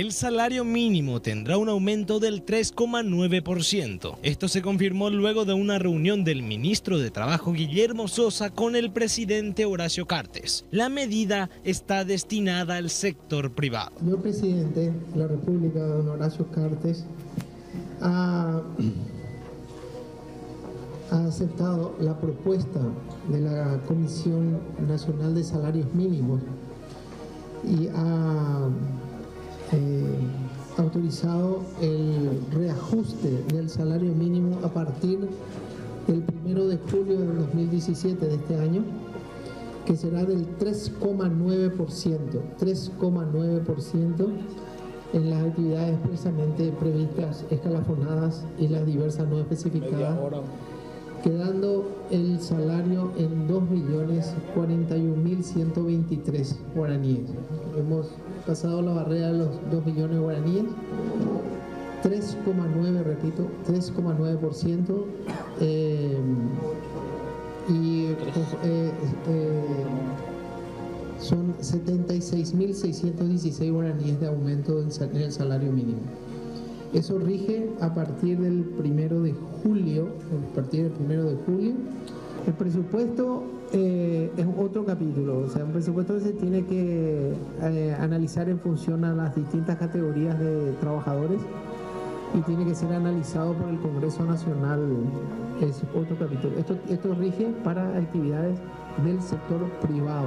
El salario mínimo tendrá un aumento del 3,9%. Esto se confirmó luego de una reunión del ministro de Trabajo Guillermo Sosa con el presidente Horacio Cartes. La medida está destinada al sector privado. El señor presidente de la República, don Horacio Cartes, ha aceptado la propuesta de la Comisión Nacional de Salarios Mínimos y ha autorizado el reajuste del salario mínimo a partir del 1 de julio del 2017 de este año, que será del 3,9% en las actividades expresamente previstas, escalafonadas y las diversas no especificadas, quedando el salario en 2.041.123 guaraníes. Hemos pasado la barrera de los 2 millones de guaraníes, 3,9%, repito, 3,9%, son 76.616 guaraníes de aumento en el salario mínimo. Eso rige a partir del 1 de julio. El presupuesto es otro capítulo, o sea, un presupuesto que se tiene que analizar en función a las distintas categorías de trabajadores y tiene que ser analizado por el Congreso Nacional. Es otro capítulo. Esto rige para actividades del sector privado,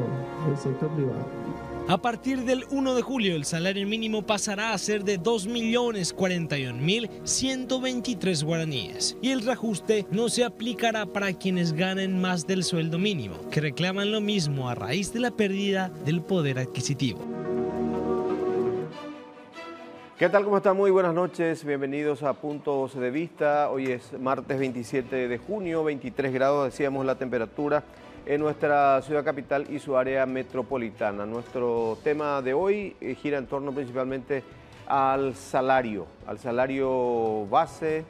A partir del 1 de julio, el salario mínimo pasará a ser de 2.041.123 guaraníes. Y el reajuste no se aplicará para quienes ganen más del sueldo mínimo, que reclaman lo mismo a raíz de la pérdida del poder adquisitivo. ¿Qué tal? ¿Cómo están? Muy buenas noches. Bienvenidos a Puntos de Vista. Hoy es martes 27 de junio, 23 grados, decíamos la temperatura en nuestra ciudad capital y su área metropolitana. Nuestro tema de hoy gira en torno principalmente al salario base,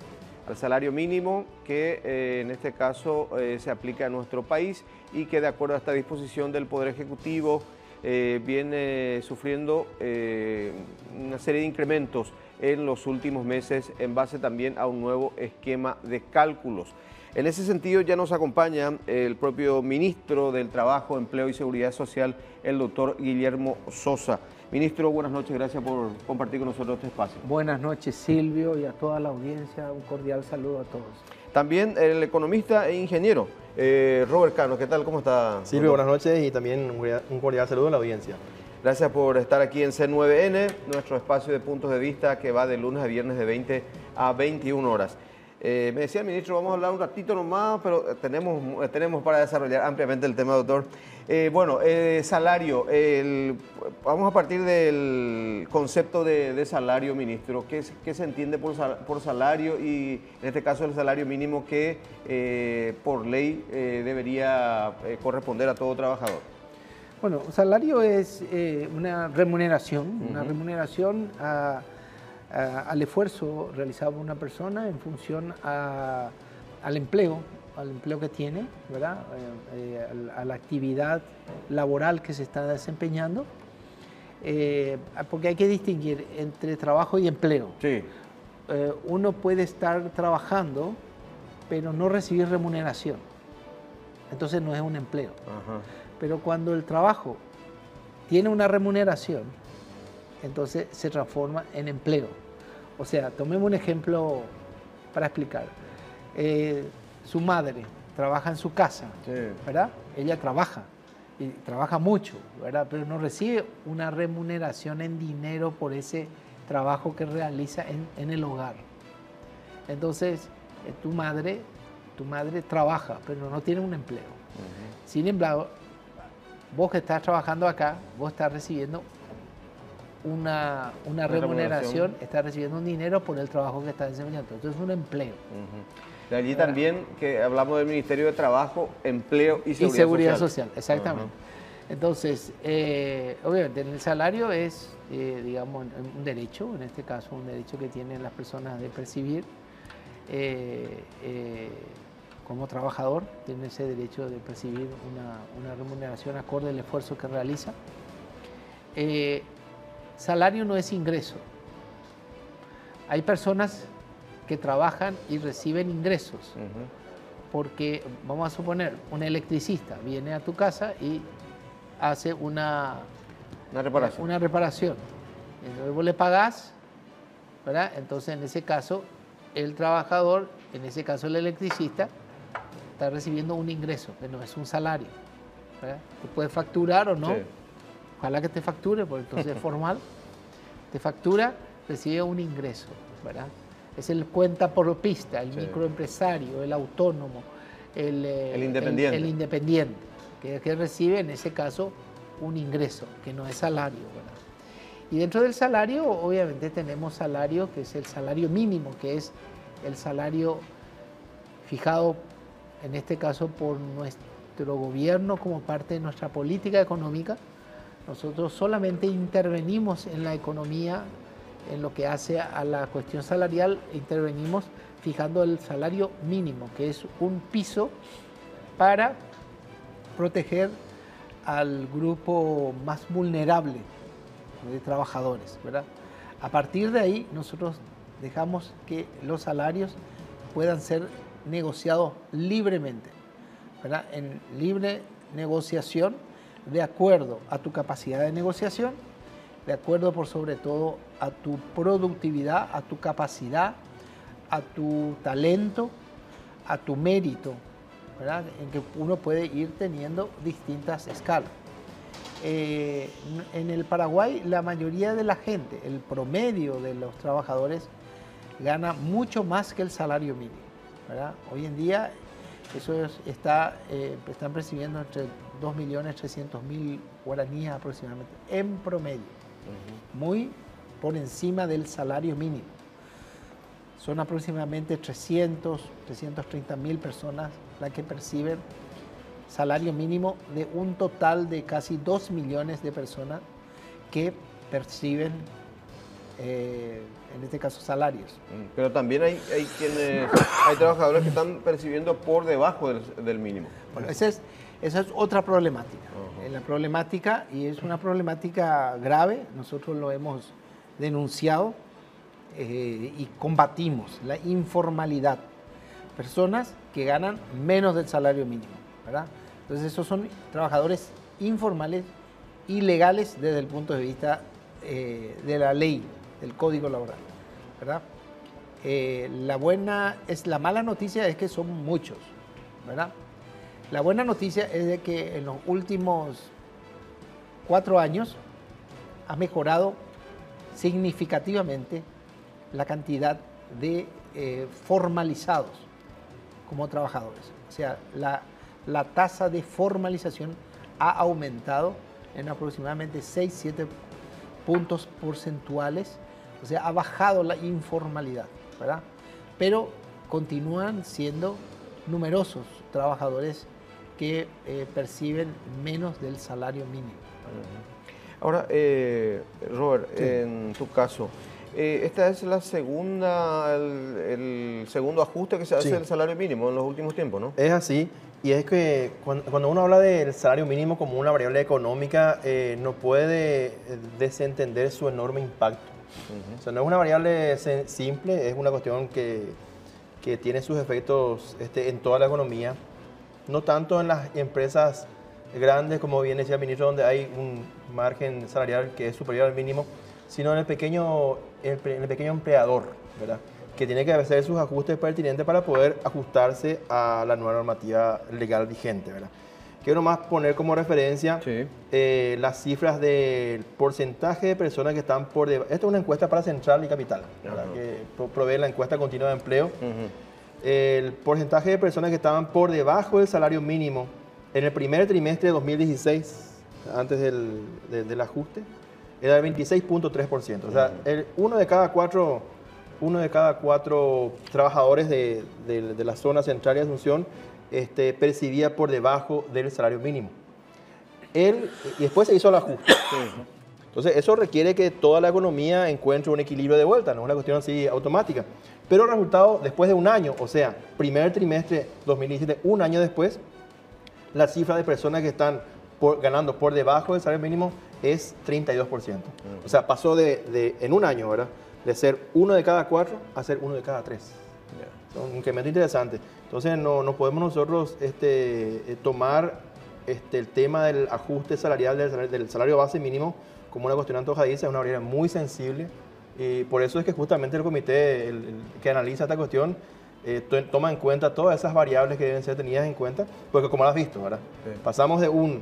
al salario mínimo que en este caso se aplica a nuestro país y que de acuerdo a esta disposición del Poder Ejecutivo viene sufriendo una serie de incrementos en los últimos meses en base también a un nuevo esquema de cálculos. En ese sentido ya nos acompaña el propio ministro del Trabajo, Empleo y Seguridad Social, el doctor Guillermo Sosa. Ministro, buenas noches, gracias por compartir con nosotros este espacio. Buenas noches, Silvio, y a toda la audiencia, un cordial saludo a todos. También el economista e ingeniero, Robert Cano. ¿Qué tal? ¿Cómo está? Silvio, buenas noches y también un cordial saludo a la audiencia. Gracias por estar aquí en C9N, nuestro espacio de puntos de vista que va de lunes a viernes de 20 a 21 horas. Me decía el ministro, vamos a hablar un ratito nomás, pero tenemos para desarrollar ampliamente el tema, doctor. Salario. Vamos a partir del concepto de salario, ministro. ¿Qué se entiende por salario y en este caso el salario mínimo que por ley debería corresponder a todo trabajador? Bueno, salario es una remuneración, al esfuerzo realizado por una persona en función al empleo que tiene, ¿verdad? A la actividad laboral que se está desempeñando, porque hay que distinguir entre trabajo y empleo. Sí. Uno puede estar trabajando, pero no recibir remuneración, entonces no es un empleo. Ajá. Pero cuando el trabajo tiene una remuneración, entonces se transforma en empleo. O sea, tomemos un ejemplo para explicar. Su madre trabaja en su casa, sí, ¿verdad? Ella trabaja, y trabaja mucho, ¿verdad? Pero no recibe una remuneración en dinero por ese trabajo que realiza en el hogar. Entonces, tu madre trabaja, pero no tiene un empleo. Uh-huh. Sin embargo, vos que estás trabajando acá, vos estás recibiendo una remuneración, estás recibiendo un dinero por el trabajo que estás desempeñando. Entonces es un empleo. Uh-huh. De allí también que hablamos del Ministerio de Trabajo, Empleo y Seguridad Social. Exactamente. Uh-huh. Entonces, obviamente, el salario es, digamos, un derecho, en este caso un derecho que tienen las personas de percibir. Como trabajador, tiene ese derecho de percibir una remuneración acorde al esfuerzo que realiza. Salario no es ingreso, Hay personas que trabajan y reciben ingresos, porque vamos a suponer, un electricista viene a tu casa y hace una reparación. Entonces vos le pagás, ¿verdad? Entonces en ese caso el trabajador, en ese caso el electricista, está recibiendo un ingreso, que no es un salario, ¿verdad? Te puede facturar o no, sí. Ojalá que te facture, porque entonces es formal, te factura, recibe un ingreso, ¿verdad? Es el cuentapropista, el microempresario, el autónomo, el independiente, que recibe en ese caso un ingreso, que no es salario, ¿verdad? Y dentro del salario, obviamente tenemos salario, que es el salario mínimo, que es el salario fijado, en este caso, por nuestro gobierno como parte de nuestra política económica. Nosotros solamente intervenimos en la economía, en lo que hace a la cuestión salarial, intervenimos fijando el salario mínimo, que es un piso para proteger al grupo más vulnerable de trabajadores, ¿verdad? A partir de ahí, nosotros dejamos que los salarios puedan ser negociados libremente, ¿verdad? En libre negociación, de acuerdo a tu capacidad de negociación, de acuerdo por sobre todo a tu productividad, a tu capacidad, a tu talento, a tu mérito, ¿verdad? En que uno puede ir teniendo distintas escalas. En el Paraguay, la mayoría de la gente, el promedio de los trabajadores, gana mucho más que el salario mínimo, ¿verdad? Hoy en día eso están percibiendo entre 2.300.000 guaraníes aproximadamente, en promedio, muy por encima del salario mínimo. Son aproximadamente 330.000 personas las que perciben salario mínimo de un total de casi 2 millones de personas que perciben, en este caso, salarios. Pero también hay trabajadores que están percibiendo por debajo del mínimo. Bueno, esa es otra problemática. La problemática, y es una problemática grave, nosotros lo hemos denunciado y combatimos la informalidad. Personas que ganan menos del salario mínimo, ¿verdad? Entonces esos son trabajadores informales, ilegales desde el punto de vista de la ley, del Código Laboral, ¿verdad? La mala noticia es que son muchos, ¿verdad? La buena noticia es de que en los últimos 4 años ha mejorado significativamente la cantidad de formalizados como trabajadores. O sea, la tasa de formalización ha aumentado en aproximadamente 6-7 puntos porcentuales. O sea, ha bajado la informalidad, ¿verdad? Pero continúan siendo numerosos trabajadores que perciben menos del salario mínimo. Ahora, Robert, sí. En tu caso, esta es el segundo ajuste que se hace del salario mínimo en los últimos tiempos, ¿no? Es así, y es que cuando uno habla del salario mínimo como una variable económica, no puede desentender su enorme impacto. O sea, no es una variable simple, es una cuestión que tiene sus efectos en toda la economía, no tanto en las empresas grandes, como bien decía el ministro, donde hay un margen salarial que es superior al mínimo, sino en el pequeño empleador, ¿verdad? Que tiene que hacer sus ajustes pertinentes para poder ajustarse a la nueva normativa legal vigente, ¿verdad? Quiero nomás poner como referencia las cifras del porcentaje de personas que están por debajo. Esta es una encuesta para Central y Capital, ¿verdad? Que provee la encuesta continua de empleo. El porcentaje de personas que estaban por debajo del salario mínimo en el primer trimestre de 2016, antes del ajuste, era del 26.3%. O sea, uno de cada cuatro trabajadores de la zona central de Asunción percibía por debajo del salario mínimo. Y después se hizo el ajuste. Entonces, eso requiere que toda la economía encuentre un equilibrio de vuelta, no es una cuestión así automática. Pero el resultado, después de un año, o sea, primer trimestre 2017, un año después, la cifra de personas que están ganando por debajo del salario mínimo es 32%. O sea, pasó en un año, ¿verdad? de ser 1 de cada 4 a ser 1 de cada 3. Un incremento interesante. Entonces no podemos nosotros tomar el tema del ajuste salarial del salario base mínimo como una cuestión antojadiza, es una variable muy sensible. Y por eso es que justamente el comité que analiza esta cuestión toma en cuenta todas esas variables que deben ser tenidas en cuenta, porque como lo has visto, ¿verdad? Sí. Pasamos de un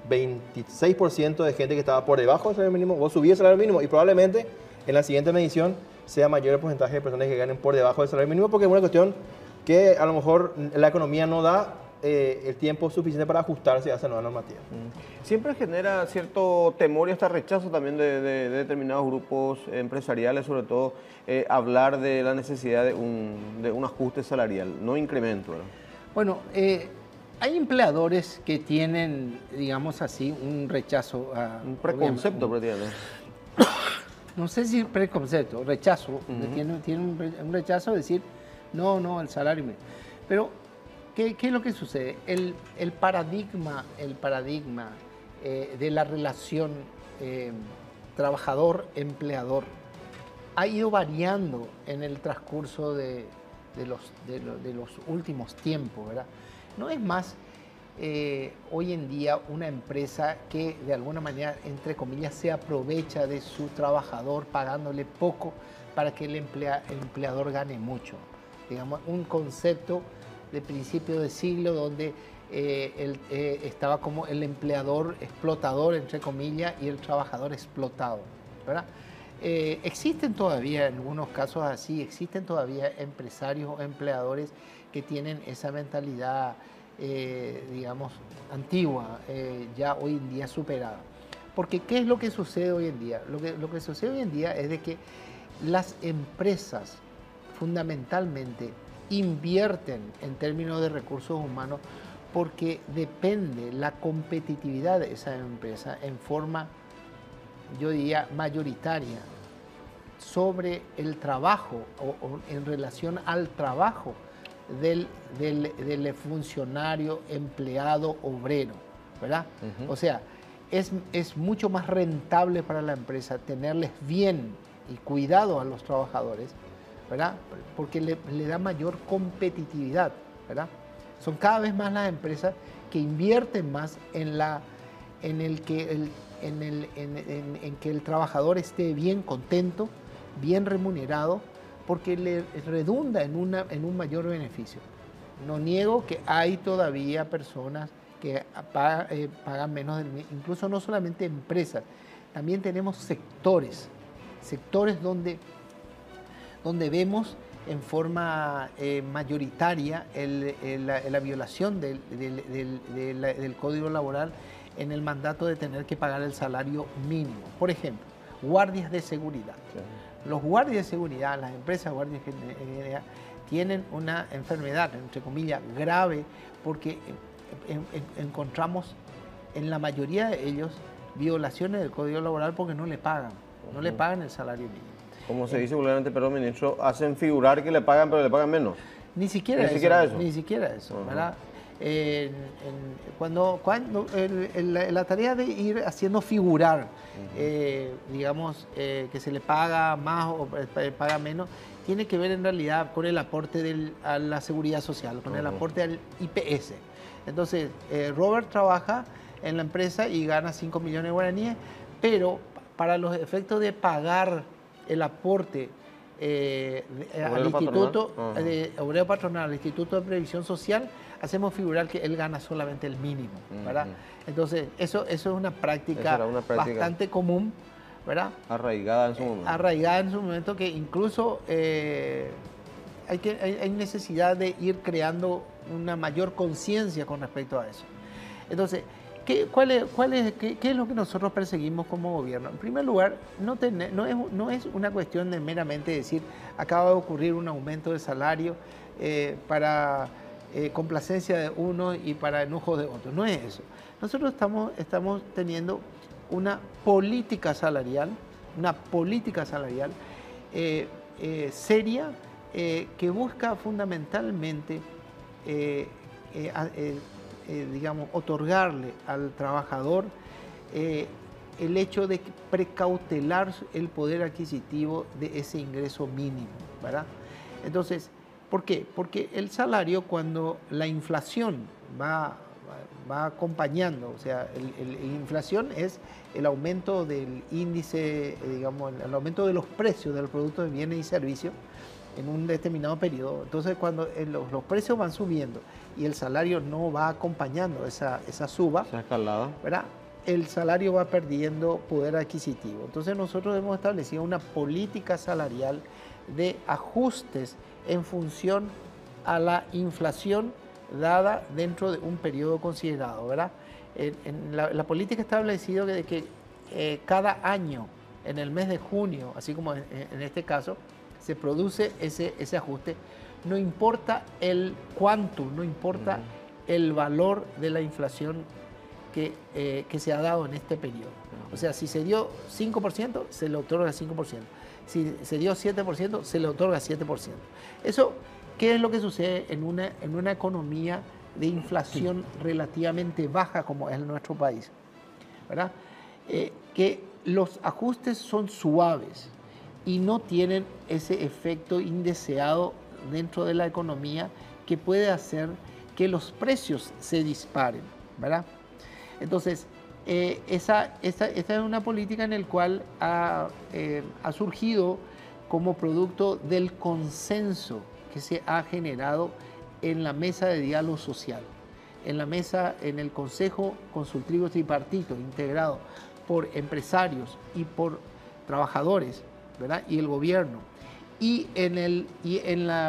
26% de gente que estaba por debajo del salario mínimo, vos subís el salario mínimo y probablemente en la siguiente medición sea mayor el porcentaje de personas que ganen por debajo del salario mínimo, porque es una cuestión que a lo mejor la economía no da el tiempo suficiente para ajustarse a esa nueva normativa. Siempre genera cierto temor y hasta rechazo también de determinados grupos empresariales, sobre todo hablar de la necesidad de un ajuste salarial, no incremento, ¿verdad? Bueno, hay empleadores que tienen, digamos así, un rechazo a... Un preconcepto, prácticamente. No sé si preconcepto, rechazo. Tienen un rechazo de decir, no, el salario. Pero, ¿qué es lo que sucede? El paradigma de la relación trabajador-empleador ha ido variando en el transcurso de los últimos tiempos, ¿verdad? No es más hoy en día una empresa que de alguna manera, entre comillas, se aprovecha de su trabajador pagándole poco para que el empleador gane mucho. Digamos, un concepto de principio de siglo donde estaba como el empleador explotador, entre comillas, y el trabajador explotado, ¿verdad? Existen todavía, en algunos casos así, existen todavía empresarios o empleadores que tienen esa mentalidad, digamos, antigua, ya hoy en día superada. Porque, ¿qué es lo que sucede hoy en día? Lo que sucede hoy en día es de que las empresas fundamentalmente invierten en términos de recursos humanos porque depende la competitividad de esa empresa en forma, yo diría, mayoritaria sobre el trabajo o en relación al trabajo del funcionario, empleado, obrero, ¿verdad? O sea, es mucho más rentable para la empresa tenerles bien y cuidado a los trabajadores, ¿verdad? Porque le da mayor competitividad, ¿verdad? Son cada vez más las empresas que invierten más en que el trabajador esté bien contento, bien remunerado, porque le redunda en un mayor beneficio. No niego que hay todavía personas que pagan menos, incluso no solamente empresas, también tenemos sectores donde vemos en forma mayoritaria la violación del Código Laboral en el mandato de tener que pagar el salario mínimo. Por ejemplo, guardias de seguridad. Sí. Los guardias de seguridad, las empresas guardias de seguridad, tienen una enfermedad, entre comillas, grave, porque encontramos en la mayoría de ellos violaciones del Código Laboral porque no le pagan el salario mínimo. Como se dice vulgarmente, perdón, ministro, hacen figurar que le pagan, pero le pagan menos. Ni siquiera eso, ¿verdad? Cuando la tarea de ir haciendo figurar, digamos, que se le paga más o paga menos, tiene que ver en realidad con el aporte a la seguridad social, con el aporte al IPS. Entonces, Robert trabaja en la empresa y gana 5 millones de guaraníes, pero para los efectos de pagar el aporte al Instituto Obrero Patronal, al Instituto de Previsión Social, hacemos figurar que él gana solamente el mínimo, ¿verdad? Entonces, eso es una práctica bastante común, ¿verdad? Arraigada en su momento. Arraigada en su momento, que incluso hay necesidad de ir creando una mayor conciencia con respecto a eso. Entonces, ¿qué es lo que nosotros perseguimos como gobierno? En primer lugar, no es una cuestión de meramente decir acaba de ocurrir un aumento de salario para complacencia de unos y para enojo de otros. No es eso. Nosotros estamos teniendo una política salarial seria que busca fundamentalmente digamos, otorgarle al trabajador el hecho de precautelar el poder adquisitivo de ese ingreso mínimo, ¿verdad? Entonces, ¿por qué? Porque el salario, cuando la inflación va acompañando, o sea, la inflación es el aumento del índice, digamos, el aumento de los precios de los productos de bienes y servicios en un determinado periodo. Entonces, cuando los precios van subiendo y el salario no va acompañando esa suba, esa escalada, ¿verdad?, el salario va perdiendo poder adquisitivo. Entonces, nosotros hemos establecido una política salarial de ajustes en función a la inflación dada dentro de un periodo considerado, ¿verdad? En la política ha establecido que cada año, en el mes de junio, así como en este caso, se produce ese ajuste, no importa el quantum, no importa el valor de la inflación que se ha dado en este periodo. O sea, si se dio 5%, se le otorga 5%. Si se dio 7%, se le otorga 7%. Eso, ¿qué es lo que sucede en una economía de inflación relativamente baja como es nuestro país? ¿Verdad? Que los ajustes son suaves y no tienen ese efecto indeseado dentro de la economía que puede hacer que los precios se disparen, ¿verdad? Entonces, esta es una política en la cual ha surgido como producto del consenso que se ha generado en la mesa de diálogo social, en el Consejo Consultivo Tripartito, integrado por empresarios y por trabajadores, ¿verdad?, y el gobierno, y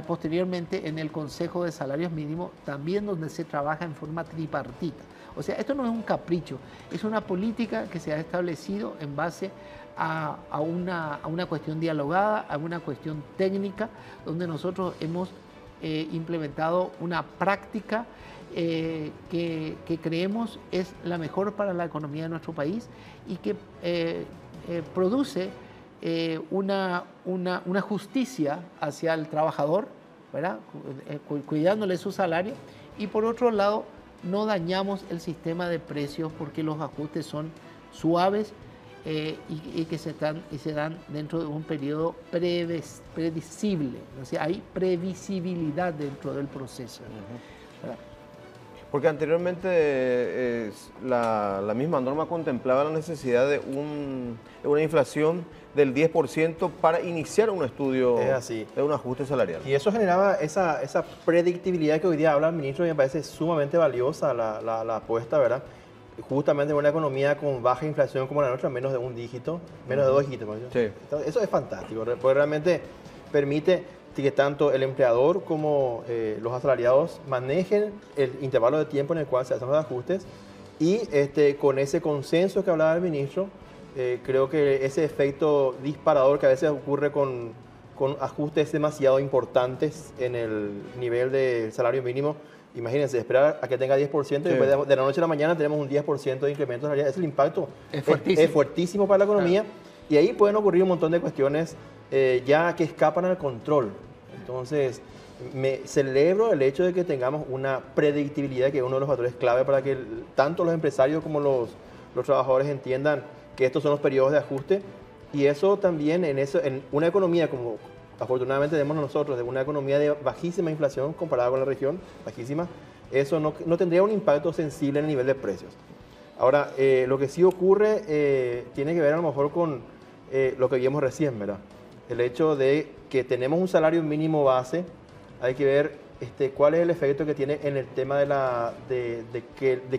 posteriormente en el Consejo de Salarios Mínimos, también donde se trabaja en forma tripartita. O sea, esto no es un capricho, es una política que se ha establecido en base a una cuestión dialogada, a una cuestión técnica, donde nosotros hemos implementado una práctica que creemos es la mejor para la economía de nuestro país y que produce una justicia hacia el trabajador, ¿verdad?, cuidándole su salario, y por otro lado no dañamos el sistema de precios porque los ajustes son suaves y que se dan dentro de un periodo predecible. O sea, hay previsibilidad dentro del proceso, ¿verdad? Porque anteriormente la misma norma contemplaba la necesidad de una inflación del 10% para iniciar un estudio de un ajuste salarial. Y eso generaba esa predictibilidad que hoy día habla el ministro, y me parece sumamente valiosa la apuesta, ¿verdad? Justamente en una economía con baja inflación como la nuestra, menos de un dígito, menos de 2 dígitos. ¿No? Sí. Entonces, eso es fantástico, porque realmente permite que tanto el empleador como los asalariados manejen el intervalo de tiempo en el cual se hacen los ajustes, y con ese consenso que hablaba el ministro, creo que ese efecto disparador que a veces ocurre con ajustes demasiado importantes en el nivel del salario mínimo. Imagínense, esperar a que tenga 10% y después de la noche a la mañana tenemos un 10% de incremento salarial. Ese impacto es fuertísimo para la economía, claro. Y ahí pueden ocurrir un montón de cuestiones ya que escapan al control. Entonces, me celebro el hecho de que tengamos una predictibilidad, que es uno de los factores clave para que tanto los empresarios como los trabajadores entiendan que estos son los periodos de ajuste. Y eso también en una economía como afortunadamente tenemos nosotros, de una economía de bajísima inflación comparada con la región, bajísima, eso no tendría un impacto sensible en el nivel de precios. Ahora, lo que sí ocurre tiene que ver a lo mejor con lo que vimos recién, ¿verdad? El hecho de que tenemos un salario mínimo base, hay que ver cuál es el efecto que tiene en el tema de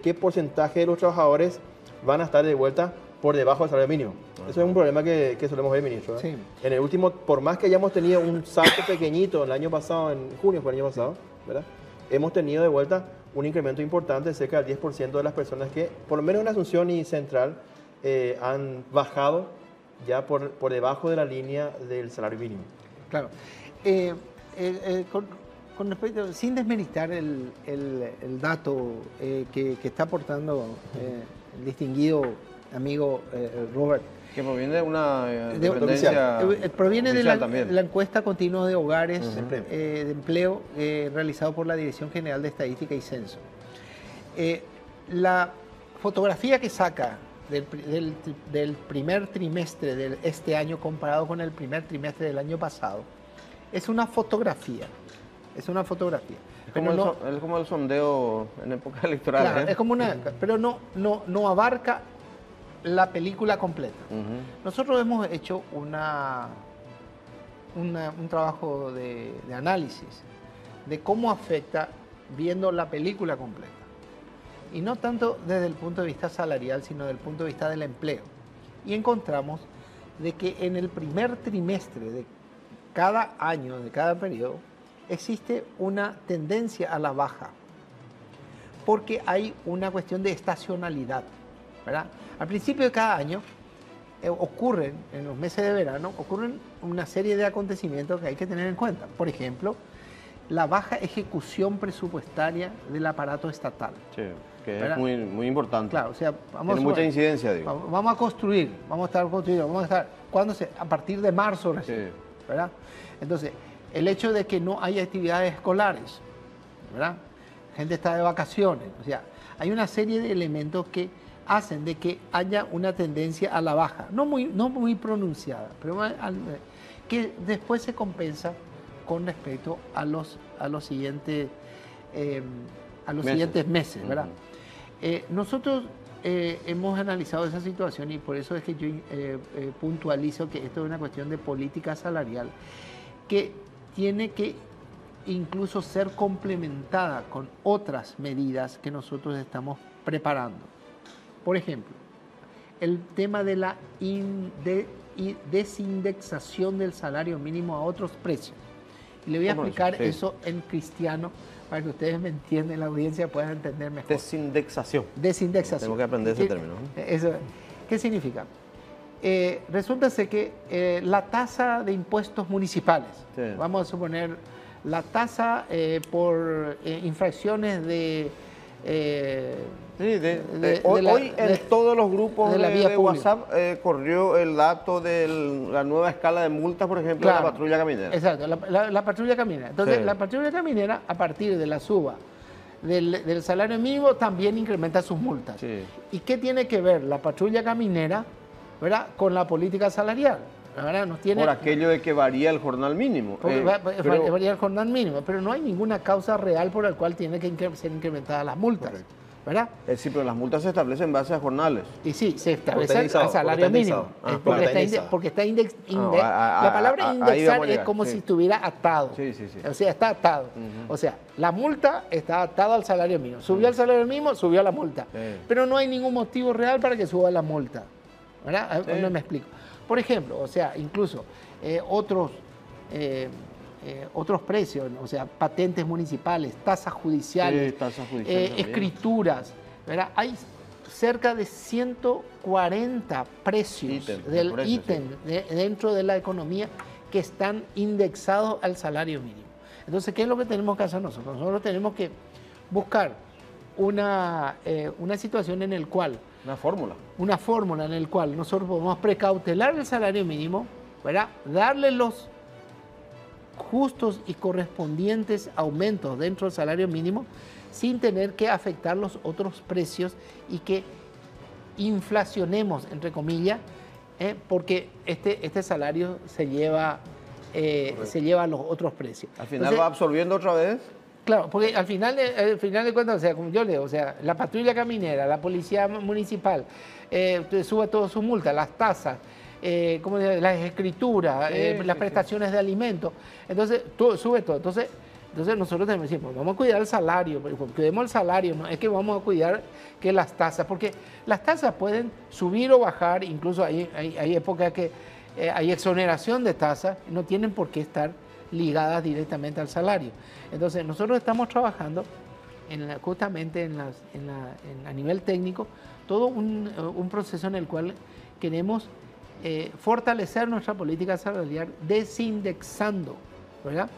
qué porcentaje de los trabajadores van a estar de vuelta por debajo del salario mínimo. Eso es un problema que solemos ver, ministro. Sí. En el último, por más que hayamos tenido un salto pequeñito el año pasado, en junio fue el año pasado, ¿verdad? Hemos tenido de vuelta un incremento importante de cerca del 10% de las personas que, por lo menos en Asunción y Central, han bajado ya por debajo de la línea del salario mínimo. Claro. Con respecto, sin desmeritar el dato que está aportando el distinguido amigo Robert. Que proviene de una dependencia proviene de la encuesta continua de hogares de empleo realizado por la Dirección General de Estadística y Censo. La fotografía que saca del primer trimestre de este año comparado con el primer trimestre del año pasado es una fotografía. Es una fotografía. Es como el sondeo en época electoral. Claro, es como pero no abarca la película completa. Nosotros hemos hecho un trabajo de análisis de cómo afecta viendo la película completa. Y no tanto desde el punto de vista salarial, sino desde el punto de vista del empleo. Y encontramos de que en el primer trimestre de cada año, de cada periodo, existe una tendencia a la baja, porque hay una cuestión de estacionalidad, ¿verdad? Al principio de cada año ocurren, en los meses de verano, ocurren una serie de acontecimientos que hay que tener en cuenta. Por ejemplo, la baja ejecución presupuestaria del aparato estatal. Sí, que ¿verdad? Es muy importante. Claro, o sea, tiene mucha incidencia, digo. Vamos a construir, vamos a estar construyendo, a partir de marzo recién, ¿verdad? Entonces, el hecho de que no haya actividades escolares, ¿verdad? La gente está de vacaciones, o sea, hay una serie de elementos que hacen de que haya una tendencia a la baja, no muy pronunciada, pero que después se compensa con respecto a los siguientes meses, ¿verdad? Nosotros hemos analizado esa situación y por eso es que yo puntualizo que esto es una cuestión de política salarial que tiene que incluso ser complementada con otras medidas que nosotros estamos preparando. Por ejemplo, el tema de la desindexación del salario mínimo a otros precios. Y le voy a explicar eso en cristiano para que ustedes me entiendan, la audiencia pueda entender mejor. Desindexación. Desindexación. Tengo que aprender ese término. ¿Qué significa? Resulta ser que la tasa de impuestos municipales, vamos a suponer la tasa por infracciones de... hoy en todos los grupos de WhatsApp corrió el dato de la nueva escala de multas, por ejemplo, de la patrulla caminera. Exacto, la patrulla caminera. Entonces, la patrulla caminera, a partir de la suba del salario mínimo, también incrementa sus multas. ¿Y qué tiene que ver la patrulla caminera, ¿verdad?, con la política salarial? ¿Verdad? Por aquello de que varía el jornal mínimo. Varía el jornal mínimo, pero no hay ninguna causa real por la cual tiene que ser incrementadas las multas. Correcto. ¿Verdad? Sí, pero las multas se establecen en base a jornales. Y sí, se establece al salario mínimo. Porque está indexado. La palabra indexar es como si estuviera atado. O sea, está atado. O sea, la multa está atada al salario mínimo. Subió el salario mínimo, subió la multa. Pero no hay ningún motivo real para que suba la multa. ¿Verdad? No me explico. Por ejemplo, o sea, incluso otros precios, o sea, patentes municipales, tasas judiciales, escrituras, ¿verdad? Hay cerca de 140 precios del ítem dentro de la economía que están indexados al salario mínimo. Entonces, ¿qué es lo que tenemos que hacer nosotros? Nosotros tenemos que buscar una situación en la cual... Una fórmula en la cual nosotros podemos precautelar el salario mínimo, ¿verdad? Darle los justos y correspondientes aumentos dentro del salario mínimo sin tener que afectar los otros precios y que inflacionemos, entre comillas, porque este salario se lleva los otros precios. ¿Al final entonces, va absorbiendo otra vez? Claro, porque al final de cuentas, o sea, como yo leo, o sea, la patrulla caminera, la policía municipal, sube todas sus multas, las tasas, las escrituras, las prestaciones de alimentos, entonces sube todo. Entonces nosotros tenemos que decir, pues, vamos a cuidar el salario, cuidemos el salario, no es que vamos a cuidar que las tasas, porque las tasas pueden subir o bajar, incluso hay épocas que hay exoneración de tasas, no tienen por qué estar ligadas directamente al salario. Entonces nosotros estamos trabajando justamente a nivel técnico todo un proceso en el cual queremos fortalecer nuestra política salarial desindexando, ¿verdad?,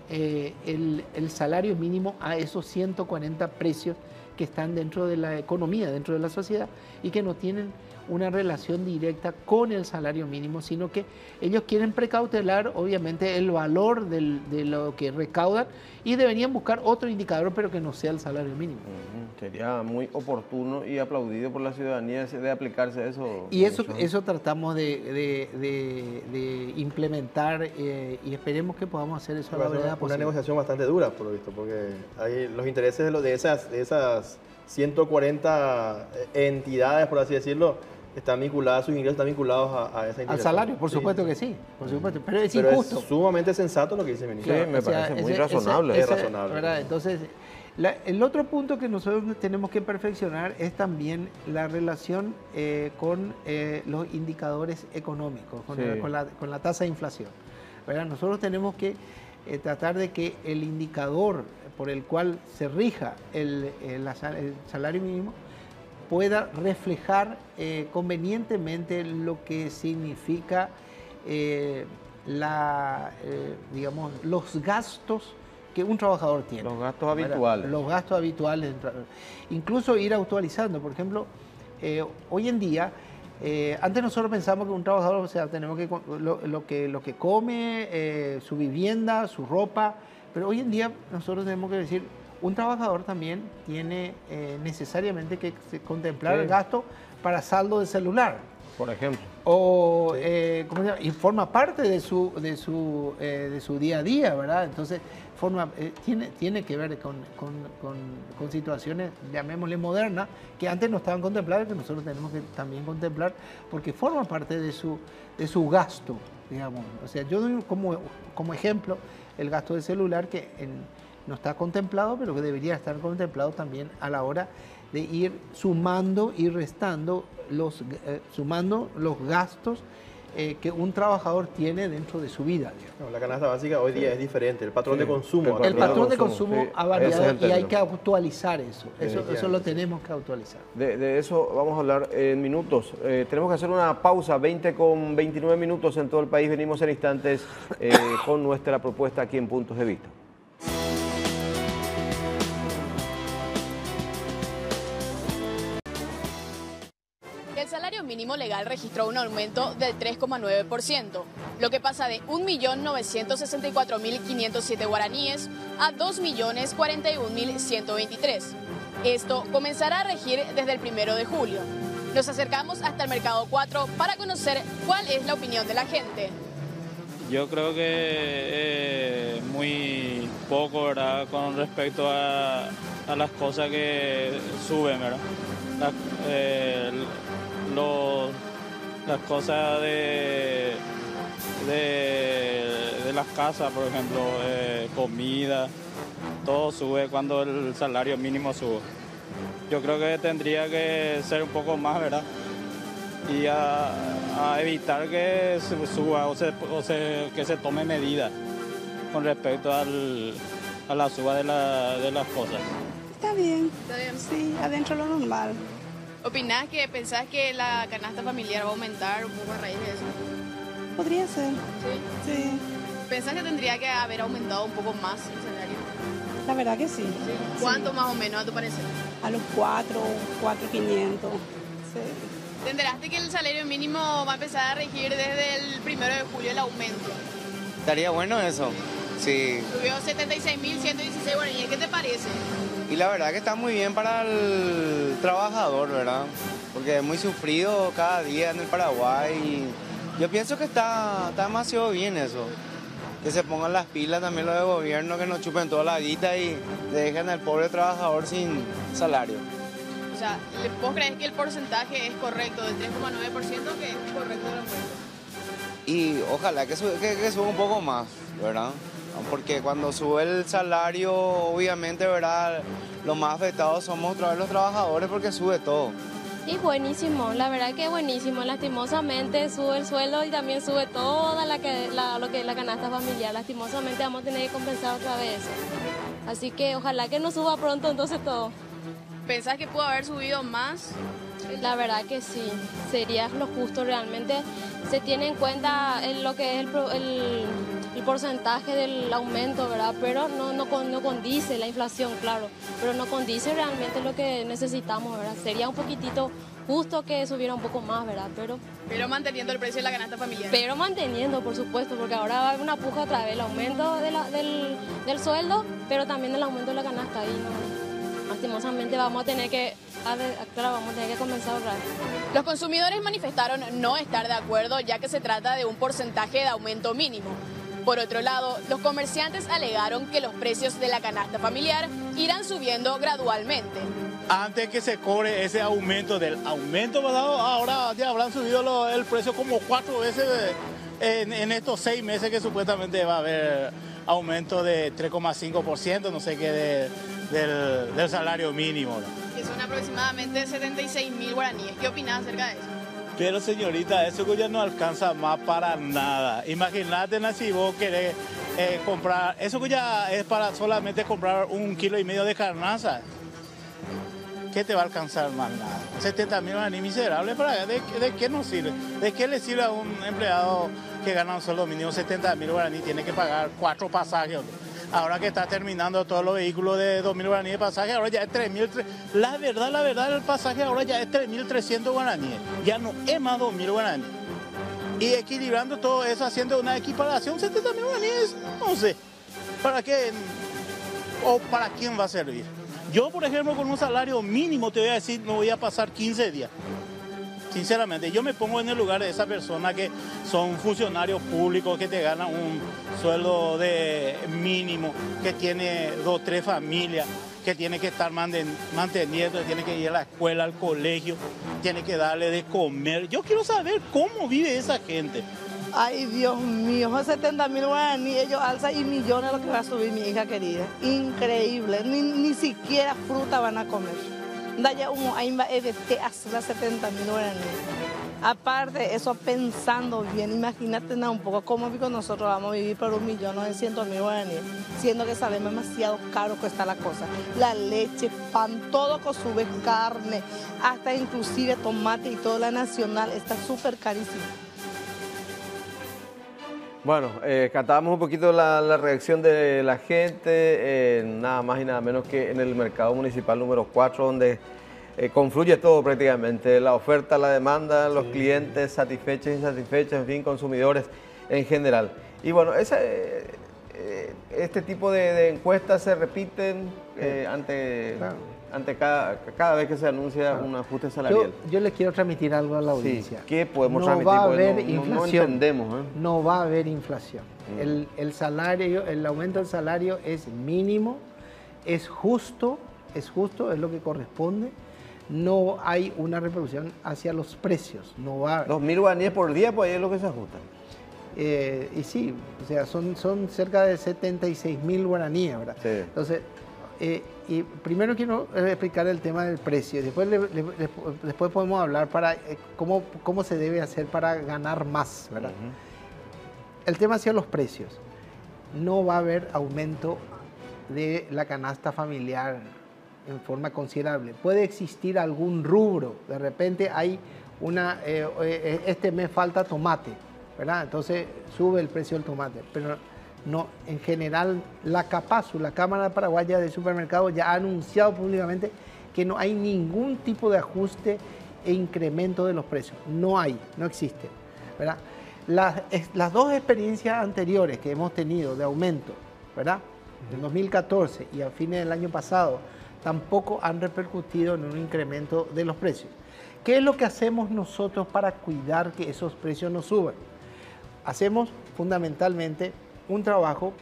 el salario mínimo a esos 140 precios que están dentro de la economía, dentro de la sociedad y que no tienen una relación directa con el salario mínimo, sino que ellos quieren precautelar, obviamente, el valor de lo que recaudan y deberían buscar otro indicador, pero que no sea el salario mínimo. Sería muy oportuno y aplaudido por la ciudadanía de aplicarse eso. Y eso tratamos de implementar y esperemos que podamos hacer eso a la brevedad posible. Una negociación bastante dura, por lo visto, porque hay los intereses de esas 140 entidades, por así decirlo, están vinculadas, sus ingresos están vinculados a esa al salario, por supuesto que sí, por supuesto, pero es pero injusto. Es sumamente sensato lo que dice el ministro. Sí, me parece muy razonable. Es razonable. ¿Verdad? Entonces, el otro punto que nosotros tenemos que perfeccionar es también la relación con los indicadores económicos, con la tasa de inflación. ¿Verdad? Nosotros tenemos que tratar de que el indicador por el cual se rija el salario mínimo pueda reflejar convenientemente lo que significa digamos, los gastos que un trabajador tiene. Los gastos habituales. Los gastos habituales. Incluso ir actualizando. Por ejemplo, hoy en día, antes nosotros pensamos que un trabajador, o sea, tenemos que lo que come, su vivienda, su ropa, pero hoy en día nosotros tenemos que decir, un trabajador también tiene necesariamente que contemplar el gasto para saldo de celular. Por ejemplo. O, ¿cómo se llama? Y forma parte de su día a día, ¿verdad? Entonces, tiene que ver con situaciones, llamémosle modernas, que antes no estaban contempladas, que nosotros tenemos que también contemplar, porque forma parte de su gasto, digamos. O sea, yo doy como ejemplo el gasto de celular que no está contemplado, pero que debería estar contemplado también a la hora de ir sumando y restando los gastos que un trabajador tiene dentro de su vida. No, la canasta básica hoy día es diferente, el patrón de consumo. El patrón de consumo ha variado y hay que actualizar eso. Eso lo tenemos que actualizar. De eso vamos a hablar en minutos. Tenemos que hacer una pausa, 20 con 29 minutos en todo el país. Venimos en instantes con nuestra propuesta aquí en Puntos de Vista. El salario mínimo legal registró un aumento del 3,9%, lo que pasa de 1.964.507 guaraníes a 2.041.123. Esto comenzará a regir desde el 1 de julio. Nos acercamos hasta el Mercado 4 para conocer cuál es la opinión de la gente. Yo creo que muy poco, ¿verdad?, con respecto a las cosas que suben, ¿verdad? Las cosas de las casas, por ejemplo, comida, todo sube cuando el salario mínimo sube. Yo creo que tendría que ser un poco más, ¿verdad? Y a evitar que se suba que se tome medidas con respecto a la suba de las cosas. Está bien, sí, adentro lo normal. ¿Opinás pensás que la canasta familiar va a aumentar un poco a raíz de eso? Podría ser. Sí. ¿Pensás que tendría que haber aumentado un poco más el salario? La verdad que sí. ¿Cuánto más o menos a tu parecer? A los 4.500. Sí. ¿Te enteraste que el salario mínimo va a empezar a regir desde el 1 de julio el aumento? Estaría bueno eso, sí. Subió 76.116 guaraníes, ¿qué te parece? Y la verdad que está muy bien para el trabajador, ¿verdad? Porque es muy sufrido cada día en el Paraguay y yo pienso que está demasiado bien eso. Que se pongan las pilas también los de gobierno, que no chupen toda la guita y dejen al pobre trabajador sin salario. O sea, ¿vos crees que el porcentaje es correcto, del 3,9% que es correcto el aumento? Y ojalá que suba un poco más, ¿verdad? Porque cuando sube el salario, obviamente, ¿verdad?, los más afectados somos otra vez los trabajadores porque sube todo. Y buenísimo, la verdad que es buenísimo. Lastimosamente sube el sueldo y también sube toda lo que es la canasta familiar. Lastimosamente vamos a tener que compensar otra vez eso. Así que ojalá que no suba pronto entonces todo. ¿Pensás que pudo haber subido más? La verdad que sí, sería lo justo realmente. Se tiene en cuenta lo que es el porcentaje del aumento, ¿verdad? Pero no condice la inflación, claro, pero no condice realmente lo que necesitamos, ¿verdad? Sería un poquitito justo que subiera un poco más, ¿verdad? Pero manteniendo el precio de la canasta familiar. Pero manteniendo, por supuesto, porque ahora va a haber una puja otra vez, el aumento del sueldo, pero también el aumento de la canasta. Y no, lastimosamente vamos a tener que comenzar otra vez. Los consumidores manifestaron no estar de acuerdo, ya que se trata de un porcentaje de aumento mínimo. Por otro lado, los comerciantes alegaron que los precios de la canasta familiar irán subiendo gradualmente. Antes que se cobre ese aumento del aumento pasado, ahora ya habrán subido el precio como 4 veces en estos 6 meses que supuestamente va a haber aumento de 3,5%, no sé qué, del salario mínimo, ¿no? Que son aproximadamente 76.000 guaraníes. ¿Qué opinas acerca de eso? Pero señorita, eso ya no alcanza más para nada. Imagínate, si vos querés comprar, eso que ya es para solamente comprar 1,5 kilos de carnaza. ¿Qué te va a alcanzar más nada? 70.000 guaraníes miserables, ¿de qué nos sirve? ¿De qué le sirve a un empleado que gana un sueldo mínimo 70.000 guaraníes? Tiene que pagar 4 pasajes. Ahora que está terminando todos los vehículos de 2.000 guaraníes de pasaje, ahora ya es 3.000. La verdad, el pasaje ahora ya es 3.300 guaraníes. Ya no es más 2.000 guaraníes. Y equilibrando todo eso, haciendo una equiparación, 70.000 guaraníes, no sé. ¿Para qué? ¿O para quién va a servir? Yo, por ejemplo, con un salario mínimo, te voy a decir, no voy a pasar 15 días. Sinceramente, yo me pongo en el lugar de esa persona que son funcionarios públicos, que te ganan un sueldo de mínimo, que tiene 2 o 3 familias, que tiene que estar manteniendo, tiene que ir a la escuela, al colegio, tiene que darle de comer. Yo quiero saber cómo vive esa gente. Ay, Dios mío, son 70.000 guaraníes, ellos alzan y millones lo que va a subir mi hija querida. Increíble, ni siquiera fruta van a comer. Daya uno, ahí va a hacer 70.000 guaraníes. Aparte, eso pensando bien, imagínate un poco cómo nosotros vamos a vivir por 1.900.000 guaraníes, siendo que sabemos demasiado caro que está la cosa. La leche, pan, todo que sube, carne, hasta inclusive tomate y toda la nacional está súper carísimo. Bueno, captábamos un poquito la reacción de la gente, nada más y nada menos que en el mercado municipal número 4, donde confluye todo prácticamente, la oferta, la demanda, los clientes satisfechos, insatisfechos, en fin, consumidores en general. Y bueno, este tipo de encuestas se repiten ante cada vez que se anuncia un ajuste salarial. Yo les quiero transmitir algo a la audiencia. Sí, ¿qué podemos transmitir? Va a haber inflación. No entendemos. No va a haber inflación. El salario, el aumento del salario es mínimo, es justo, es lo que corresponde. No hay una repercusión hacia los precios. No va. 2.000 guaraníes por día, pues ahí es lo que se ajusta. Y sí, o sea, son cerca de 76.000 guaraníes, ¿verdad? Sí. Entonces, y primero quiero explicar el tema del precio. Después podemos hablar para cómo se debe hacer para ganar más, ¿verdad? El tema hacia los precios. No va a haber aumento de la canasta familiar en forma considerable. Puede existir algún rubro. De repente hay este mes falta tomate, ¿verdad? Entonces sube el precio del tomate. Pero no, en general, la CAPASU, la Cámara Paraguaya de Supermercados, ya ha anunciado públicamente que no hay ningún tipo de ajuste e incremento de los precios. No existe, ¿verdad? Las dos experiencias anteriores que hemos tenido de aumento, ¿verdad? En 2014 y a fines del año pasado, tampoco han repercutido en un incremento de los precios. ¿Qué es lo que hacemos nosotros para cuidar que esos precios no suban? Hacemos fundamentalmente un trabajo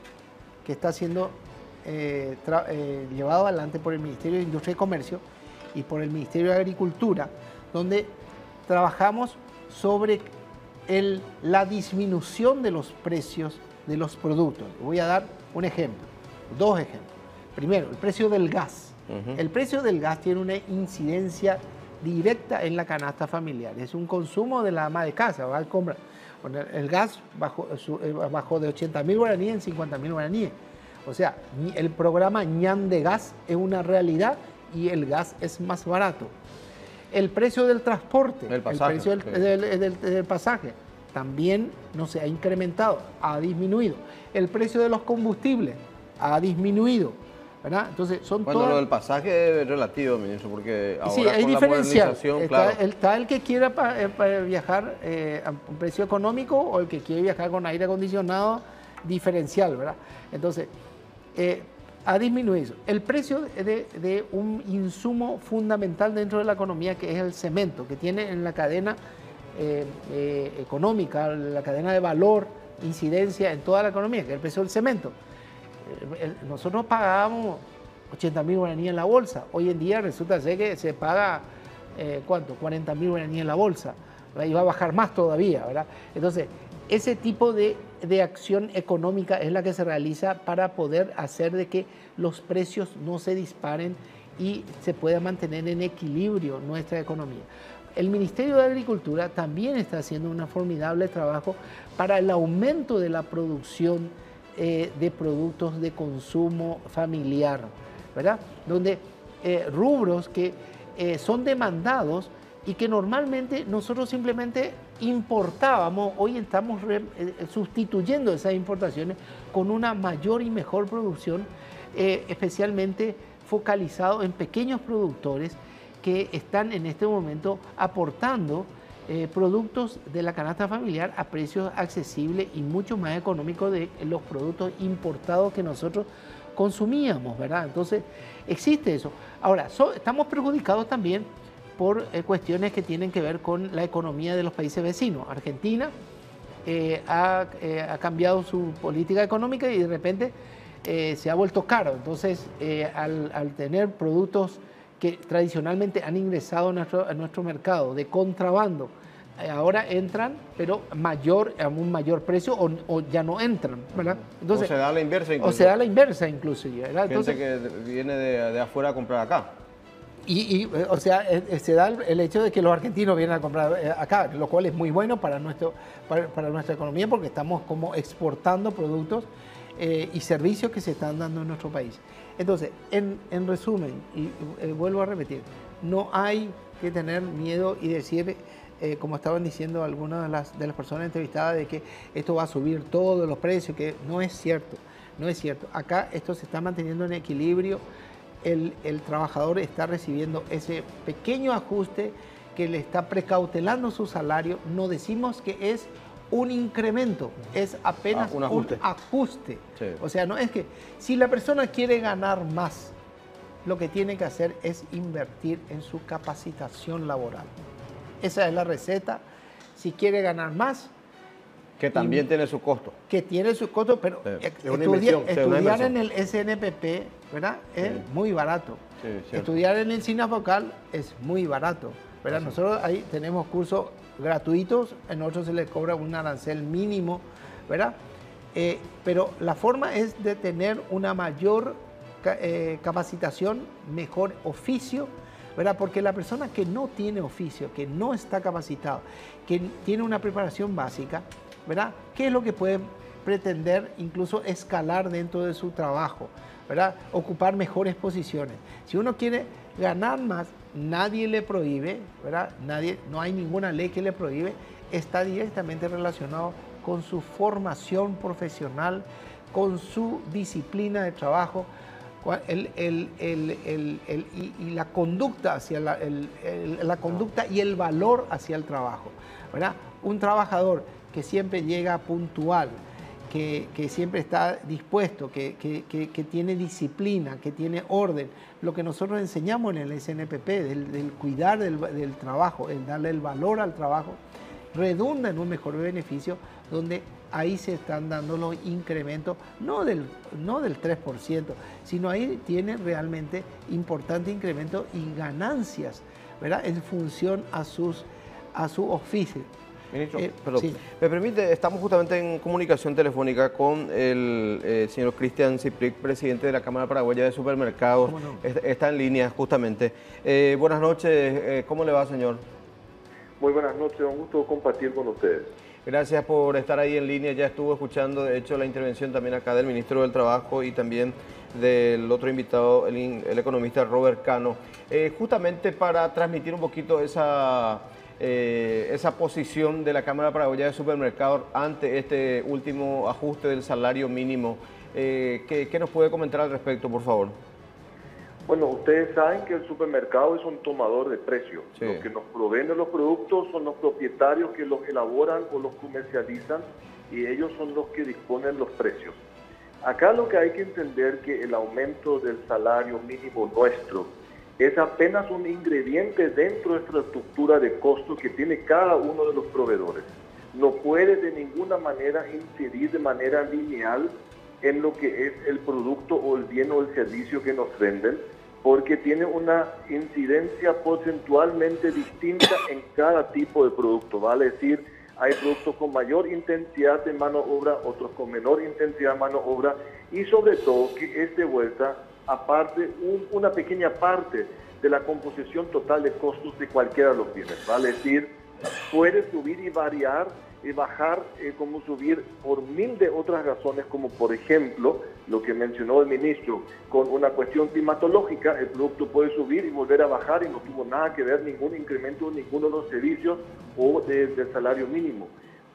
que está siendo llevado adelante por el Ministerio de Industria y Comercio y por el Ministerio de Agricultura, donde trabajamos sobre la disminución de los precios de los productos. Voy a dar un ejemplo, 2 ejemplos. Primero, el precio del gas. El precio del gas tiene una incidencia directa en la canasta familiar. Es un consumo de la ama de casa, va a comprar. El gas bajó de 80.000 guaraníes en 50.000 guaraníes. O sea, el programa ñan de gas es una realidad y el gas es más barato. El precio del transporte, el precio del pasaje, también no se ha incrementado, ha disminuido. El precio de los combustibles ha disminuido. ¿verdad? Entonces, son Bueno, todas... lo del pasaje es relativo, ministro, porque ahora Sí, hay con diferencial. la modernización, claro. Está el que quiera viajar a un precio económico o el que quiere viajar con aire acondicionado diferencial, ¿verdad? Entonces, ha disminuido. El precio de un insumo fundamental dentro de la economía, que es el cemento, que tiene en la cadena económica, la cadena de valor, incidencia en toda la economía, que es el precio del cemento. Nosotros pagábamos 80.000 guaraníes en la bolsa. Hoy en día resulta ser que se paga, ¿cuánto? 40.000 guaraníes en la bolsa. ¿Verdad? Y va a bajar más todavía, ¿verdad? Entonces, ese tipo de acción económica es la que se realiza para poder hacer de que los precios no se disparen y se pueda mantener en equilibrio nuestra economía. El Ministerio de Agricultura también está haciendo un formidable trabajo para el aumento de la producción de productos de consumo familiar, ¿verdad? Donde rubros que son demandados y que normalmente nosotros simplemente importábamos, hoy estamos sustituyendo esas importaciones con una mayor y mejor producción, especialmente focalizado en pequeños productores que están en este momento aportando productos de la canasta familiar a precios accesibles y mucho más económicos de los productos importados que nosotros consumíamos, ¿verdad? Entonces, existe eso. Ahora, estamos perjudicados también por cuestiones que tienen que ver con la economía de los países vecinos. Argentina ha cambiado su política económica y de repente se ha vuelto caro. Entonces, al tener productos que tradicionalmente han ingresado a nuestro mercado de contrabando, ahora entran, pero a un mayor precio o ya no entran, ¿verdad? Entonces, o se da la inversa incluso. O se da la inversa inclusive, ¿verdad? Gente que viene de afuera a comprar acá. O sea, se da el hecho de que los argentinos vienen a comprar acá, lo cual es muy bueno para nuestra economía porque estamos como exportando productos y servicios que se están dando en nuestro país. Entonces, en resumen, y vuelvo a repetir, no hay que tener miedo y decir, como estaban diciendo algunas de las personas entrevistadas, de que esto va a subir todos los precios, que no es cierto, no es cierto. Acá esto se está manteniendo en equilibrio, el trabajador está recibiendo ese pequeño ajuste que le está precautelando su salario. No decimos que es un incremento, es apenas un ajuste. Sí. O sea, no es que si la persona quiere ganar más, lo que tiene que hacer es invertir en su capacitación laboral. Esa es la receta. Si quiere ganar más... Que también tiene su costo. Que tiene su costo, pero estudiar en el SNPP, ¿verdad? Es muy barato. Sí, estudiar en el SINAFOCAL es muy barato, ¿verdad? Sí. Nosotros ahí tenemos cursos gratuitos, en otros se les cobra un arancel mínimo, ¿verdad? Pero la forma es de tener una mayor capacitación, mejor oficio, ¿verdad? Porque la persona que no tiene oficio, que no está capacitado, que tiene una preparación básica, ¿verdad? ¿Qué es lo que puede pretender incluso escalar dentro de su trabajo, ¿verdad? Ocupar mejores posiciones. Si uno quiere ganar más, nadie le prohíbe, ¿verdad? No hay ninguna ley que le prohíbe, está directamente relacionado con su formación profesional, con su disciplina de trabajo, y la conducta hacia la conducta y el valor hacia el trabajo, ¿verdad? Un trabajador que siempre llega puntual, que siempre está dispuesto, que tiene disciplina, que tiene orden. Lo que nosotros enseñamos en el SNPP, del cuidar del trabajo, el darle el valor al trabajo, redunda en un mejor beneficio, donde ahí se están dando los incrementos, no del 3%, sino ahí tiene realmente importante incremento y ganancias, ¿verdad? En función a su oficio. Ministro, sí. Me permite, estamos justamente en comunicación telefónica con el señor Cristian Cipric, presidente de la Cámara Paraguaya de Supermercados. No? Está en línea justamente. Buenas noches, ¿cómo le va, señor? Muy buenas noches, un gusto compartir con ustedes. Gracias por estar ahí en línea. Ya estuvo escuchando, de hecho, la intervención también acá del ministro del Trabajo y también del otro invitado, el economista Robert Cano. Justamente para transmitir un poquito esa posición de la Cámara Paraguaya de Supermercados ante este último ajuste del salario mínimo. ¿Qué nos puede comentar al respecto, por favor? Bueno, ustedes saben que el supermercado es un tomador de precios. Sí. Los que nos proveen de los productos son los propietarios que los elaboran o los comercializan y ellos son los que disponen los precios. Acá lo que hay que entender que el aumento del salario mínimo nuestro es apenas un ingrediente dentro de nuestra estructura de costos que tiene cada uno de los proveedores. No puede de ninguna manera incidir de manera lineal en lo que es el producto o el bien o el servicio que nos venden, porque tiene una incidencia porcentualmente distinta en cada tipo de producto. Vale decir, hay productos con mayor intensidad de mano de obra, otros con menor intensidad de mano de obra, y sobre todo que es de vuelta, aparte, una pequeña parte de la composición total de costos de cualquiera de los bienes. Vale decir, puede subir y variar y bajar, como subir por mil de otras razones, como por ejemplo, lo que mencionó el ministro, con una cuestión climatológica, el producto puede subir y volver a bajar y no tuvo nada que ver ningún incremento en ninguno de los servicios o del salario mínimo.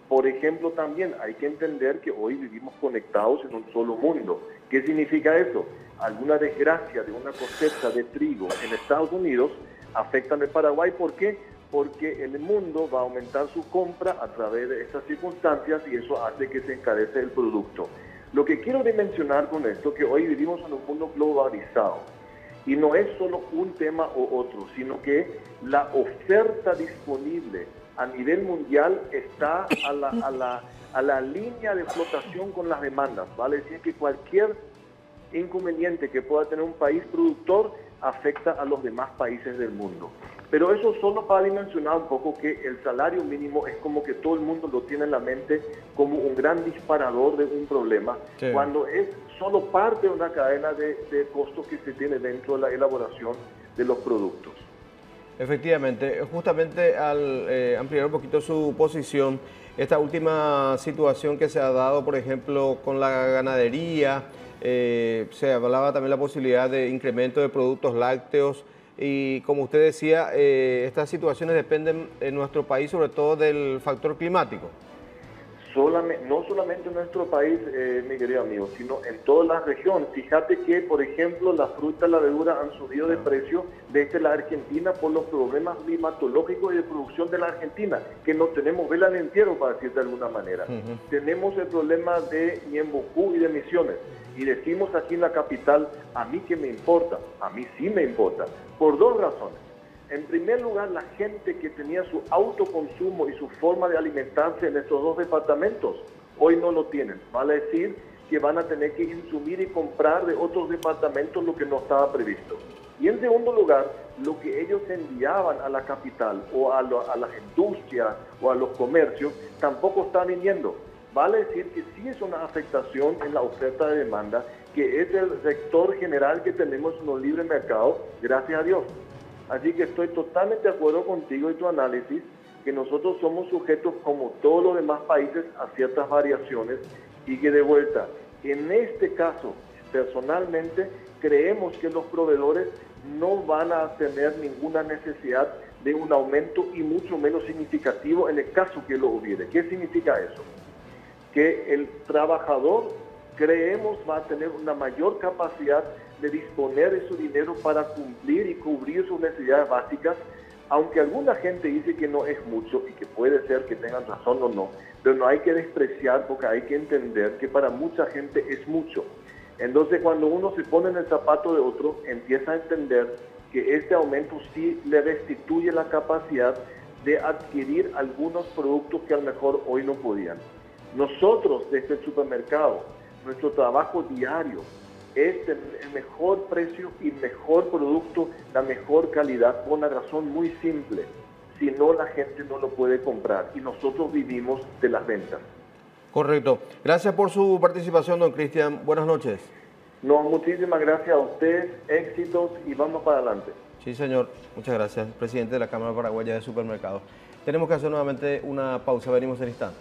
Por ejemplo, también hay que entender que hoy vivimos conectados en un solo mundo. ¿Qué significa eso? Alguna desgracia de una cosecha de trigo en Estados Unidos afecta al Paraguay. ¿Por qué? Porque el mundo va a aumentar su compra a través de estas circunstancias y eso hace que se encarece el producto. Lo que quiero dimensionar con esto es que hoy vivimos en un mundo globalizado y no es solo un tema o otro, sino que la oferta disponible a nivel mundial está a la línea de flotación con las demandas, ¿vale? Es decir, que cualquier inconveniente que pueda tener un país productor afecta a los demás países del mundo. Pero eso solo para dimensionar un poco que el salario mínimo es como que todo el mundo lo tiene en la mente como un gran disparador de un problema, sí, cuando es solo parte de una cadena de costos que se tiene dentro de la elaboración de los productos. Efectivamente, justamente al ampliar un poquito su posición, esta última situación que se ha dado, por ejemplo, con la ganadería, se hablaba también la posibilidad de incremento de productos lácteos y como usted decía, estas situaciones dependen en nuestro país sobre todo del factor climático. No solamente en nuestro país, mi querido amigo, sino en toda la región. Fíjate que, por ejemplo, la fruta y la verdura han subido de precio desde la Argentina por los problemas climatológicos y de producción de la Argentina, que no tenemos vela en entierro, para decir de alguna manera. Tenemos el problema de Ñembucú y de Misiones. Y decimos aquí en la capital, a mí que me importa, a mí sí me importa, por dos razones. En primer lugar, la gente que tenía su autoconsumo y su forma de alimentarse en estos dos departamentos, hoy no lo tienen. Vale decir que van a tener que insumir y comprar de otros departamentos lo que no estaba previsto. Y en segundo lugar, lo que ellos enviaban a la capital o a las industrias o a los comercios tampoco está viniendo. Vale decir que sí es una afectación en la oferta de demanda, que es el sector general que tenemos en un libre mercado, gracias a Dios. Así que estoy totalmente de acuerdo contigo y tu análisis, que nosotros somos sujetos, como todos los demás países, a ciertas variaciones y que de vuelta, en este caso, personalmente, creemos que los proveedores no van a tener ninguna necesidad de un aumento y mucho menos significativo en el caso que lo hubiere. ¿Qué significa eso? Que el trabajador, creemos, va a tener una mayor capacidad de disponer de su dinero para cumplir y cubrir sus necesidades básicas, aunque alguna gente dice que no es mucho y que puede ser que tengan razón o no, pero no hay que despreciar porque hay que entender que para mucha gente es mucho. Entonces, cuando uno se pone en el zapato de otro, empieza a entender que este aumento sí le restituye la capacidad de adquirir algunos productos que a lo mejor hoy no podían. Nosotros, desde el supermercado, nuestro trabajo diario es tener el mejor precio y mejor producto, la mejor calidad, por una razón muy simple. Si no, la gente no lo puede comprar y nosotros vivimos de las ventas. Correcto. Gracias por su participación, don Cristian. Buenas noches. No, muchísimas gracias a ustedes, éxitos y vamos para adelante. Sí, señor. Muchas gracias, presidente de la Cámara Paraguaya de Supermercados. Tenemos que hacer nuevamente una pausa. Venimos en instantes.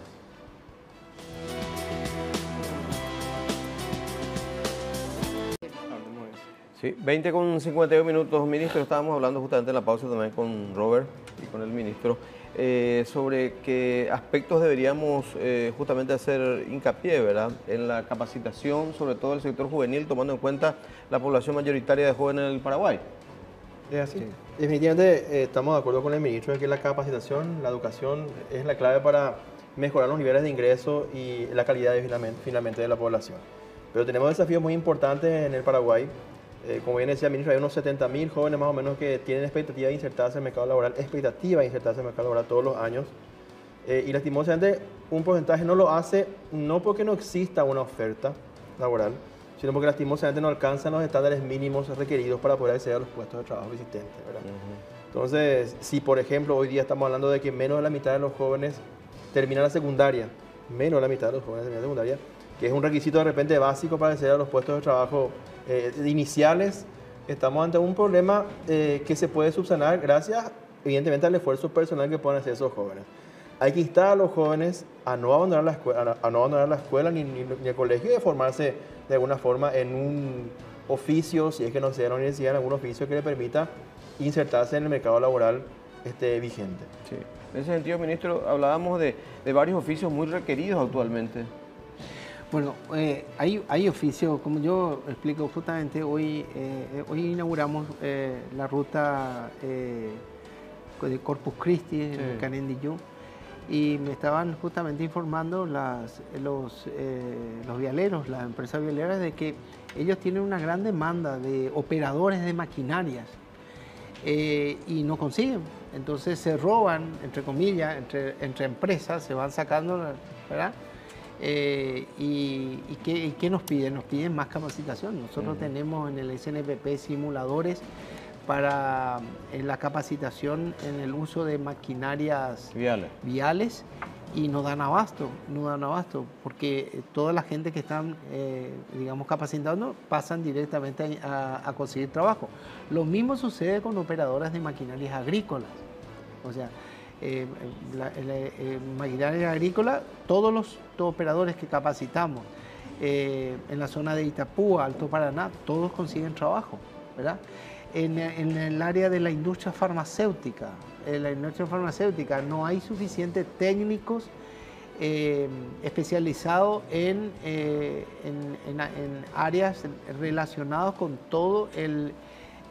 Sí, 20 con 52 minutos, ministro. Estábamos hablando justamente en la pausa también con Robert y con el ministro. sobre qué aspectos deberíamos justamente hacer hincapié, ¿verdad? En la capacitación, sobre todo del sector juvenil, tomando en cuenta la población mayoritaria de jóvenes en el Paraguay. Es así. Sí. Definitivamente estamos de acuerdo con el ministro en que la capacitación, la educación es la clave para mejorar los niveles de ingreso y la calidad finalmente de la población. Pero tenemos desafíos muy importantes en el Paraguay. Como bien decía el ministro, hay unos 70.000 jóvenes más o menos que tienen expectativa de insertarse en el mercado laboral, todos los años. Y lastimosamente un porcentaje no lo hace, no porque no exista una oferta laboral, sino porque lastimosamente no alcanzan los estándares mínimos requeridos para poder acceder a los puestos de trabajo existentes, ¿verdad? Entonces, si por ejemplo hoy día estamos hablando de que menos de la mitad de los jóvenes terminan la secundaria, que es un requisito de repente básico para acceder a los puestos de trabajo iniciales, estamos ante un problema que se puede subsanar gracias, evidentemente, al esfuerzo personal que pueden hacer esos jóvenes. Hay que instar a los jóvenes a no abandonar la escuela, ni el colegio, y de formarse de alguna forma en un oficio, si es que no sea en la universidad, en algún oficio que le permita insertarse en el mercado laboral vigente. Sí. En ese sentido, ministro, hablábamos de varios oficios muy requeridos actualmente. Bueno, hay oficios, como yo explico justamente, hoy inauguramos la ruta de Corpus Christi, en Canendillú, y me estaban justamente informando los vialeros, las empresas vialeras, de que ellos tienen una gran demanda de operadores de maquinarias y no consiguen. Entonces se roban, entre comillas, entre empresas, se van sacando, ¿verdad? ¿Y qué nos piden? Nos piden más capacitación. Nosotros tenemos en el SNPP simuladores para la capacitación en el uso de maquinarias viales y no dan abasto, porque toda la gente que están, digamos, capacitando pasan directamente a conseguir trabajo. Lo mismo sucede con operadoras de maquinarias agrícolas. O sea, maquinaria agrícola, todos los operadores que capacitamos en la zona de Itapúa, Alto Paraná, todos consiguen trabajo, ¿verdad? En el área de la industria farmacéutica, no hay suficientes técnicos especializados en áreas relacionadas con todo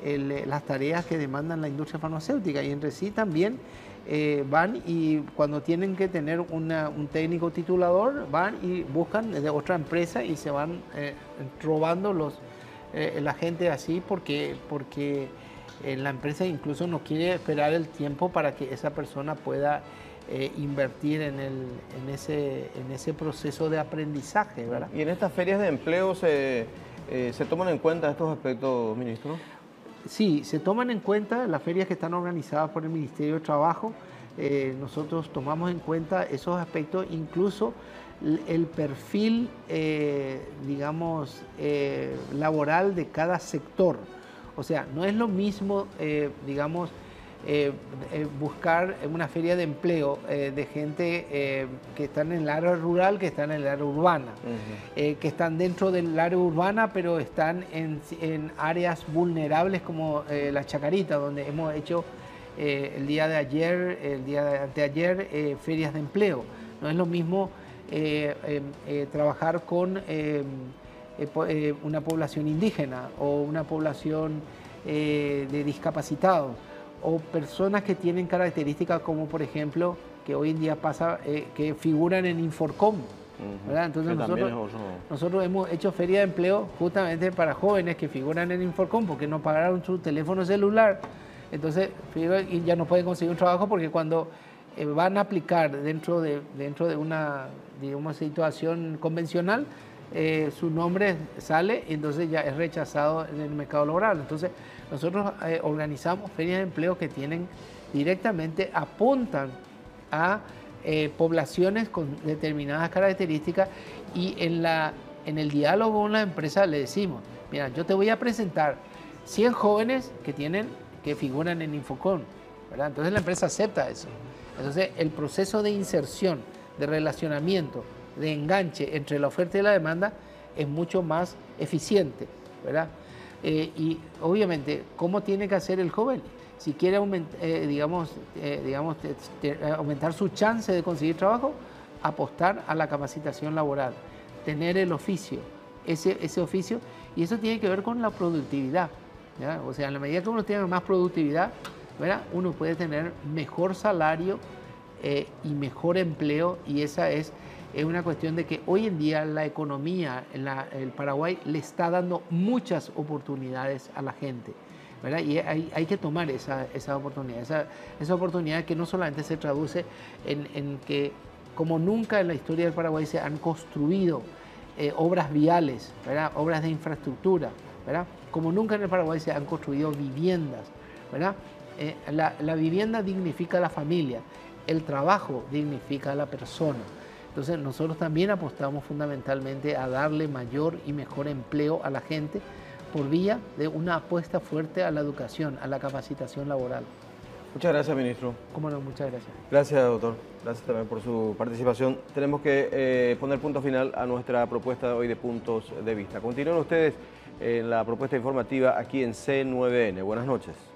las tareas que demandan la industria farmacéutica, y entre sí también van y cuando tienen que tener un técnico titulador van y buscan de otra empresa y se van robando la gente así porque la empresa incluso no quiere esperar el tiempo para que esa persona pueda invertir en ese proceso de aprendizaje, ¿verdad? ¿Y en estas ferias de empleo se toman en cuenta estos aspectos, ministro? Sí, se toman en cuenta las ferias que están organizadas por el Ministerio de Trabajo. Nosotros tomamos en cuenta esos aspectos, incluso el perfil, digamos, laboral de cada sector. O sea, no es lo mismo, digamos, buscar una feria de empleo de gente que están en el área rural, que están en el área urbana, que están dentro del área urbana, pero están en áreas vulnerables como la Chacarita, donde hemos hecho el día de ayer, el día de anteayer, ferias de empleo. No es lo mismo trabajar con una población indígena o una población de discapacitados, o personas que tienen características como, por ejemplo, que hoy en día pasa, que figuran en Inforcom, ¿verdad? Entonces nosotros hemos hecho feria de empleo justamente para jóvenes que figuran en Inforcom porque no pagaron su teléfono celular. Entonces y ya no pueden conseguir un trabajo porque cuando van a aplicar dentro de una, digamos, situación convencional, su nombre sale y entonces ya es rechazado en el mercado laboral. Entonces nosotros organizamos ferias de empleo que directamente apuntan a poblaciones con determinadas características, y en el diálogo con la empresa le decimos, mira, yo te voy a presentar 100 jóvenes que figuran en Infocom, ¿verdad? Entonces la empresa acepta eso. Entonces el proceso de inserción, de relacionamiento, de enganche entre la oferta y la demanda es mucho más eficiente, ¿verdad? Y obviamente, ¿cómo tiene que hacer el joven? si quiere aumentar su chance de conseguir trabajo, apostar a la capacitación laboral, tener el oficio, ese oficio, y eso tiene que ver con la productividad, ¿ya? O sea, en la medida que uno tenga más productividad, ¿verdad?, uno puede tener mejor salario y mejor empleo, y esa es una cuestión de que hoy en día la economía en el Paraguay le está dando muchas oportunidades a la gente, ¿verdad? Y hay que tomar esa oportunidad, esa oportunidad que no solamente se traduce en que como nunca en la historia del Paraguay se han construido obras viales, ¿verdad?, obras de infraestructura, ¿verdad?, como nunca en el Paraguay se han construido viviendas, ¿verdad? La vivienda dignifica a la familia, el trabajo dignifica a la persona. Entonces nosotros también apostamos fundamentalmente a darle mayor y mejor empleo a la gente por vía de una apuesta fuerte a la educación, a la capacitación laboral. Muchas gracias, ministro. Cómo no, muchas gracias. Gracias, doctor. Gracias también por su participación. Tenemos que poner punto final a nuestra propuesta de hoy de Puntos de Vista. Continúen ustedes en la propuesta informativa aquí en C9N. Buenas noches.